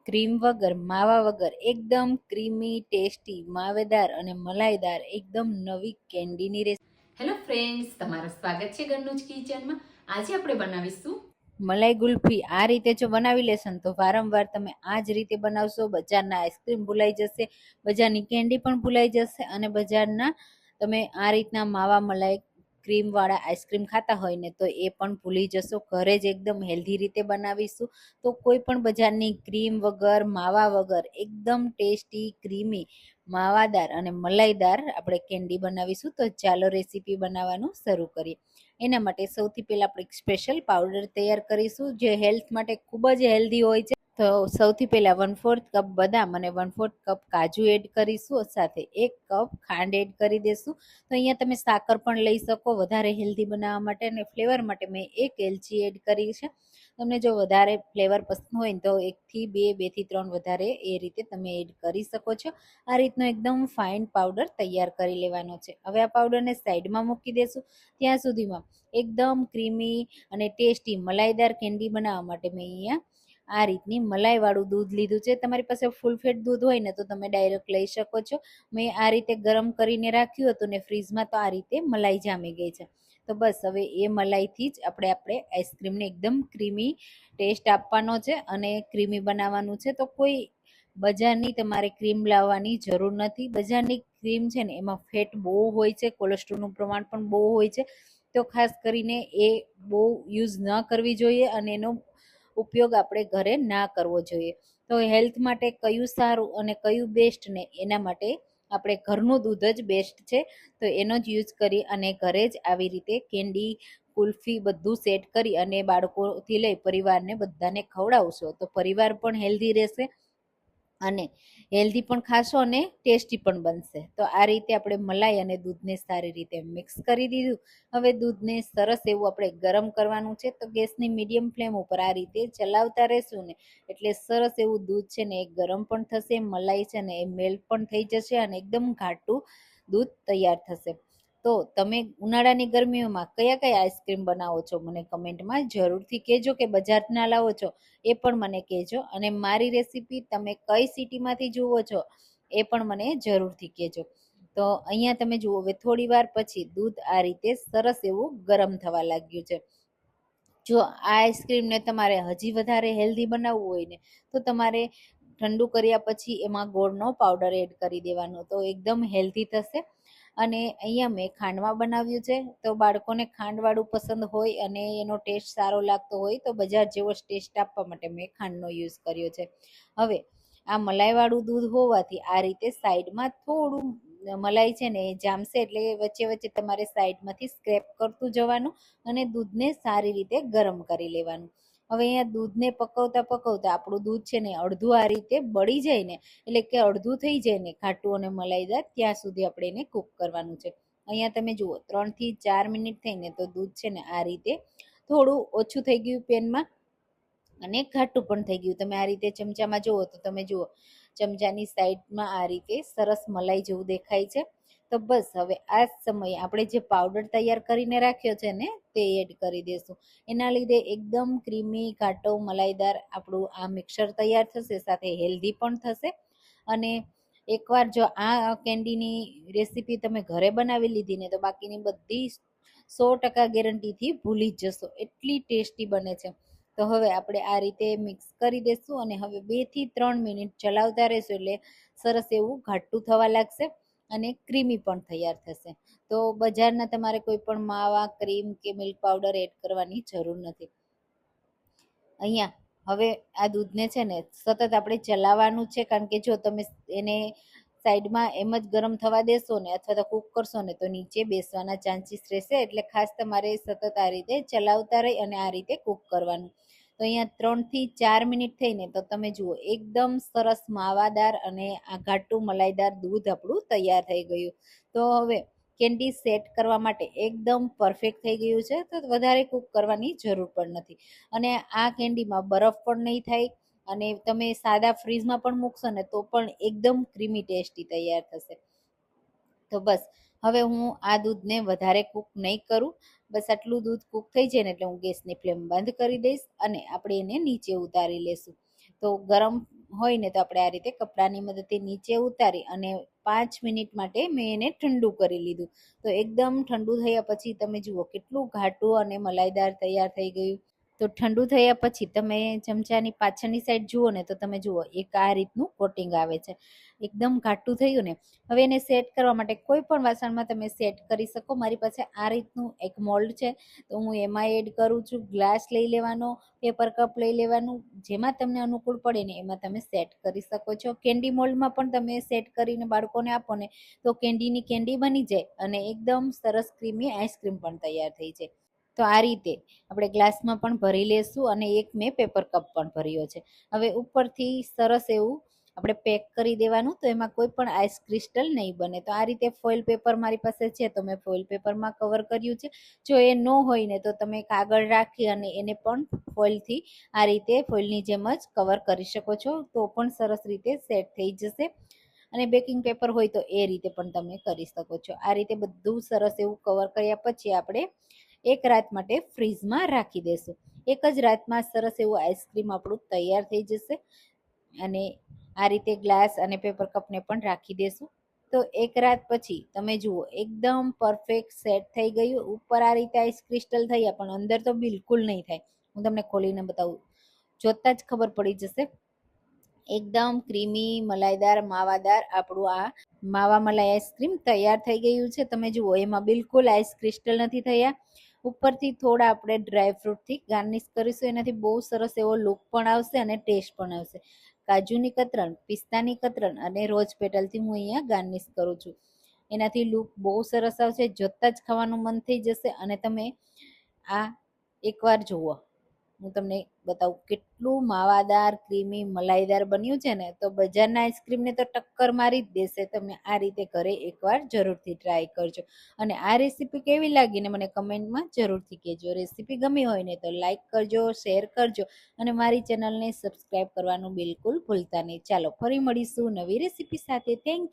Cream વગર, માવા વગર એકદમ ક્રીમી, ટેસ્ટી, માવેદાર અને મલાઈદાર એકદમ નવી કેન્ડીની રેસીપી. હેલો ફ્રેન્ડ્સ, તમારું સ્વાગત છે ઘરનું જ કિચનમાં. આજે આપણે બનાવીશું મલાઈ ગુલ્ફી. આ રીતે જો બનાવી લેશો ને તો વારંવાર તમે આ જ રીતે બનાવશો. બજારના આઈસ્ક્રીમ ભૂલાઈ જશે, બજારની કેન્ડી પણ ભૂલાઈ જશે અને બજારના તમે આ રીતના માવા મલાઈ ક્રીમ વાળા આઈસ્ક્રીમ ખાતા હોય ને તો એ પણ ભૂલી જશો. ઘરે જ એકદમ હેલ્ધી રીતે બનાવીશું તો કોઈ પણ બજારની ક્રીમ વગર, માવા વગર એકદમ ટેસ્ટી, ક્રીમી, માવાદાર અને મલાઈદાર આપણે કેન્ડી બનાવીશું. તો ચાલો રેસીપી બનાવવાનું શરૂ કરીએ. એના માટે સૌથી પહેલા આપણે એક સ્પેશિયલ પાવડર તૈયાર કરીશું જે હેલ્થ માટે ખૂબ જ હેલ્ધી હોય છે. તો સૌથી પહેલા 1/4 કપ બદામ અને 1/4 કપ કાજુ એડ કરીશું, સાથે 1 કપ ખાંડ એડ કરી દેશું. તો અહીંયા તમે સાકર પણ લઈ શકો વધારે હેલ્ધી બનાવવા માટે. અને ફ્લેવર માટે મેં 1 એલચી એડ કરી છે. તમને જો વધારે ફ્લેવર પસંદ હોય ને તો 1 થી 2, 2 થી 3 વધારે એ રીતે તમે એડ કરી શકો છો. આ રીતનો એકદમ ફાઇન પાવડર તૈયાર કરી લેવાનો છે. હવે આ પાવડરને સાઈડમાં મૂકી દેશું. ત્યાં સુધીમાં એકદમ ક્રીમી અને ટેસ્ટી મલાઈદાર કેન્ડી બનાવવા માટે મેં અહીંયા આ રીતની મલાઈવાળું દૂધ લીધું છે. તમારી પાસે ફૂલ ફેટ દૂધ હોય ને તો તમે ડાયરેક્ટ લઈ શકો છો. મેં આ રીતે ગરમ કરીને રાખ્યું હતું ને ફ્રીજમાં, તો આ રીતે મલાઈ જામી ગઈ છે. તો બસ હવે એ મલાઈથી જ આપણે આઈસ્ક્રીમને એકદમ ક્રીમી ટેસ્ટ આપવાનો છે અને ક્રીમી બનાવવાનું છે. તો કોઈ બજારની તમારે ક્રીમ લાવવાની જરૂર નથી. બજારની ક્રીમ છે ને એમાં ફેટ બહુ હોય છે, કોલેસ્ટ્રોલનું પ્રમાણ પણ બહુ હોય છે. તો ખાસ કરીને એ બહુ યુઝ ન કરવી જોઈએ અને એનો ઉપયોગ આપણે ઘરે ના કરવો જોઈએ. તો હેલ્થ માટે કયું સારું અને કયું બેસ્ટ ને એના માટે આપણે ઘરનું દૂધ જ બેસ્ટ છે. તો એનો જ યુઝ કરી અને ઘરે જ આવી રીતે કેન્ડી, કુલ્ફી બધું સેટ કરી અને બાળકોથી લઈ પરિવારને બધાને ખવડાવશો તો પરિવાર પણ હેલ્ધી રહેશે અને હેલ્ધી પણ ખાશો અને ટેસ્ટી પણ બનશે. તો આ રીતે આપણે મલાઈ અને દૂધને સારી રીતે મિક્સ કરી દીધું. હવે દૂધને સરસ એવું આપણે ગરમ કરવાનું છે. તો ગેસની મીડિયમ ફ્લેમ ઉપર આ રીતે ચલાવતા રહેશું ને એટલે સરસ એવું દૂધ છે ને એ ગરમ પણ થશે, મલાઈ છે ને એ મેલ્ટ પણ થઈ જશે અને એકદમ ઘાટું દૂધ તૈયાર થશે. તો તમે ઉનાળાની ગરમીઓમાં કયા કયા આઈસ્ક્રીમ બનાવો છો મને કમેન્ટમાં જરૂરથી કહેજો, કે બજારના લાવો છો એ પણ મને કહેજો. અને મારી રેસીપી તમે કઈ સિટીમાંથી જુઓ છો એ પણ મને જરૂરથી કહેજો. તો અહીંયા તમે જુઓ હવે થોડી વાર પછી દૂધ આ રીતે સરસ એવું ગરમ થવા લાગ્યું છે. જો આ આઈસ્ક્રીમને તમારે હજી વધારે હેલ્ધી બનાવવું હોય ને તો તમારે ઠંડુ કર્યા પછી એમાં ગોળનો પાવડર એડ કરી દેવાનો, તો એકદમ હેલ્ધી થશે. અને અહીંયા મેં ખાંડમાં બનાવ્યું છે. તો બાળકોને ખાંડવાળું પસંદ હોય અને એનો ટેસ્ટ સારો લાગતો હોય તો બજાર જેવો ટેસ્ટ આપવા માટે મેં ખાંડનો યુઝ કર્યો છે. હવે આ મલાઈવાળું દૂધ હોવાથી આ રીતે સાઈડમાં થોડું મલાઈ છે ને એ જામશે એટલે વચ્ચે વચ્ચે તમારે સાઈડમાંથી સ્ક્રેપ કરતું જવાનું અને દૂધને સારી રીતે ગરમ કરી લેવાનું. હવે અહીંયા દૂધને પકવતા પકવતા આપણું દૂધ છે ને અડધું આ રીતે બળી જાય ને, એટલે કે અડધું થઈ જાય ને ખાટું અને મલાઈદાર, ત્યાં સુધી આપણે એને કૂક કરવાનું છે. અહીંયા તમે જુઓ 3 થી 4 મિનિટ થઈને તો દૂધ છે ને આ રીતે થોડું ઓછું થઈ ગયું પેનમાં અને ઘાટું પણ થઈ ગયું. તમે આ રીતે ચમચામાં જુઓ તો તમે જુઓ ચમચાની સાઈડમાં આ રીતે સરસ મલાઈ જેવું દેખાય છે. તો બસ હવે આ સમયે આપણે જે પાવડર તૈયાર કરીને રાખ્યો છે ને તે એડ કરી દેશું. એના લીધે એકદમ ક્રીમી, ઘાટો, મલાઈદાર આપણું આ મિક્સર તૈયાર થશે, સાથે હેલ્ધી પણ થશે. અને એકવાર જો આ કેન્ડીની રેસીપી તમે ઘરે બનાવી લીધી ને તો બાકીની બધી 100% ગેરંટીથી ભૂલી જ જશો, એટલી ટેસ્ટી બને છે. તો હવે આપણે આ રીતે મિક્સ કરી દેશું અને હવે 2 થી 3 મિનિટ ચલાવતા રહેશું એટલે સરસ એવું ઘાટું થવા લાગશે અને ક્રીમી પણ તૈયાર થશે. તો બજારના તમારે કોઈ પણ માવા, ક્રીમ કે મિલ્ક પાવડર એડ કરવાની જરૂર નથી. અહીંયા હવે આ દૂધને છે ને સતત આપણે ચલાવવાનું છે, કારણ કે જો તમે એને સાઈડમાં એમ જ ગરમ થવા દેશો ને અથવા તો કૂક કરશો ને તો નીચે બેસવાના ચાન્સીસ રહેશે. એટલે ખાસ તમારે સતત આ રીતે ચલાવતા રહી અને આ રીતે કૂક કરવાનું. તો અહીંયા 3 થી 4 મિનિટ થઈને તો તમે જુઓ એકદમ સરસ માવાદાર અને આ ઘાટું મલાઈદાર દૂધ આપણું તૈયાર થઈ ગયું. તો હવે કેન્ડી સેટ કરવા માટે એકદમ પરફેક્ટ થઈ ગયું છે. તો વધારે કૂક કરવાની જરૂર પણ નથી. અને આ કેન્ડીમાં બરફ પણ નહીં થાય અને તમે સાદા ફ્રીઝમાં પણ મૂકશો ને તો પણ એકદમ ક્રીમી ટેસ્ટી તૈયાર થશે. તો બસ હવે હું આ દૂધને વધારે કૂક નહીં કરું. બસ આટલું દૂધ કૂક થઈ જાય ને એટલે હું ગેસની ફ્લેમ બંધ કરી દઈશ અને આપણે એને નીચે ઉતારી લેશું. તો ગરમ હોય ને તો આપણે આ રીતે કપડાની મદદથી નીચે ઉતારી અને 5 મિનિટ માટે મેં એને ઠંડુ કરી લીધું. તો એકદમ ઠંડુ થયા પછી તમે જુઓ કેટલું ઘાટું અને મલાઈદાર તૈયાર થઈ ગયું. તો ઠંડુ થયા પછી તમે ચમચાની પાછળની સાઈડ જુઓ ને તો તમે જુઓ એક આ રીતનું કોટિંગ આવે છે. એકદમ ઘાટું થયું ને. હવે એને સેટ કરવા માટે કોઈ પણ વાસણમાં તમે સેટ કરી શકો. મારી પાસે આ રીતનું એક મોલ્ડ છે, તો હું એમાં એડ કરું છું. ગ્લાસ લઈ લેવાનો, પેપર કપ લઈ લેવાનું, જેમાં તમને અનુકૂળ પડે ને એમાં તમે સેટ કરી શકો છો. કેન્ડી મોલ્ડમાં પણ તમે સેટ કરીને બાળકોને આપો ને તો કેન્ડીની કેન્ડી બની જાય અને એકદમ સરસ ક્રીમી આઈસ્ક્રીમ પણ તૈયાર થઈ જાય. તો આ રીતે આપણે ગ્લાસમાં પણ ભરી લેશું અને એક મેં પેપર કપ પણ ભર્યો છે. હવે ઉપરથી સરસ એવું આપણે પેક કરી દેવાનું, તો એમાં કોઈ પણ આઈસ ક્રિસ્ટલ નહીં બને. તો આ રીતે ફોઇલ પેપર મારી પાસે છે, તો મેં ફોઇલ પેપરમાં કવર કર્યું છે. જો એ ન હોય ને તો તમે કાગળ રાખી અને એને પણ ફોઇલથી આ રીતે ફોઇલની જેમ જ કવર કરી શકો છો, તો પણ સરસ રીતે સેટ થઈ જશે. અને બેકિંગ પેપર હોય તો એ રીતે પણ તમે કરી શકો છો. આ રીતે બધું સરસ એવું કવર કર્યા પછી આપણે એક રાત માટે ફ્રીઝમાં રાખી દેશું. એક જ રાતમાં સરસ એવું આઈસ્ક્રીમ આપણું તૈયાર થઈ જશે. અને આ રીતે ગ્લાસ અને પેપર કપને પણ રાખી દેશું. તો એક રાત પછી તમે જુઓ એકદમ પરફેક્ટ સેટ થઈ ગયું. ઉપર આ રીતે આઈસ ક્રિસ્ટલ થયા પણ અંદર તો બિલકુલ નહીં થાય. હું તમને ખોલીને બતાવું, જોતા જ ખબર પડી જશે. એકદમ ક્રીમી મલાઈદાર માવાદાર આપણું આ માવા મલાઈ આઈસ્ક્રીમ તૈયાર થઈ ગયું છે. તમે જુઓ એમાં બિલકુલ આઈસ ક્રિસ્ટલ નથી થયા. ઉપરથી થોડા આપણે ડ્રાયફ્રૂટથી ગાર્નિશ કરીશું, એનાથી બહુ સરસ એવો લુક પણ આવશે અને ટેસ્ટ પણ આવશે. કાજુની કતરણ, પિસ્તાની કતરણ અને રોઝ પેટલથી હું અહીંયા ગાર્નિશ કરું છું. એનાથી લુક બહુ સરસ આવશે, જોતાં જ ખાવાનું મન થઈ જશે. અને તમે આ એકવાર જુઓ, હું તમને બતાવું કેટલું માવાદાર ક્રીમી મલાઈદાર બન્યું છે ને. તો બજારના આઈસ્ક્રીમને તો ટક્કર મારી જ દેશે. તમે આ રીતે ઘરે એકવાર જરૂરથી ટ્રાય કરજો. અને આ રેસીપી કેવી લાગી ને મને કમેન્ટમાં જરૂરથી કહેજો. રેસીપી ગમી હોય ને તો લાઈક કરજો, શેર કરજો અને મારી ચેનલને સબસ્ક્રાઈબ કરવાનું બિલકુલ ભૂલતા નહીં. ચાલો ફરી મળીશું નવી રેસીપી સાથે. Thank you.